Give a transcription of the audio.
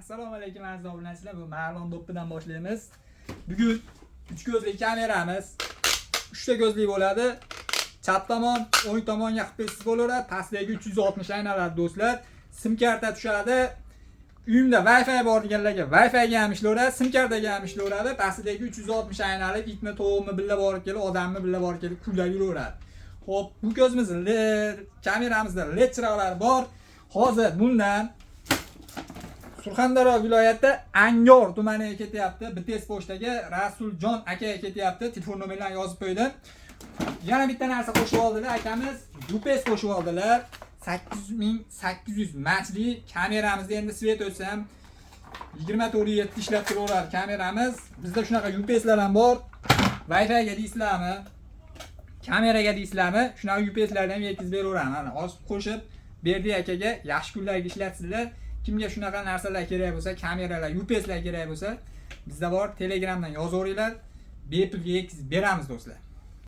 Assalomu alaykum aziz obunachilar. Bu Marlon Do'ppidan boshlaymiz. Bugun 3 ko'zli kameramiz. 3 ta ko'zli bo'ladi. Chap tomon, o'ng tomonga 45 bo'laveradi. Pastdagi 360 aylanadi do'stlar. Sim karta tushadi. Uyimda Wi-Fi bor deganlarga Wi-Fi ga ham ishlayveradi, sim kartaga ham ishlayveradi. Pastdagi 360 aylanali itmi, tovuqmi billa borib kelib, odammi billa borib kelib kuylab yuraveradi. Xo'p, bu ko'zimizda LED, kameramizda LED chiroqlari bor. Hozir bundan Surxondaryo viloyati Angor tumaniga ketyapti. BTS pochtaga Rasuljon akaga ketyapti. Telefon nomerlarini yozib qo'ydim. Yana bitta narsa qo'shib oldilar akamiz. UPS qo'shib oldilar. 8800 matchli kameramizda endi svet o'tsam 24/7 ishlab turaveradi kameramiz. Bizda shunaqa UPSlar ham bor. Wi-Fi ga deysizlarmi? Kameraga deysizlarmi? Shunaqa UPSlarni ham yetkazib beraveramiz. Mana hozir qo'shib Berdi akaga yaxshi kunlarga ishlatsizlar. Kimga shunaqa narsalar kerak bo'lsa, kameralar, UPSlar kerak bo'lsa, bizda bor. Telegramdan yozaveringlar. Bepulga yetkazib beramiz do'stlar.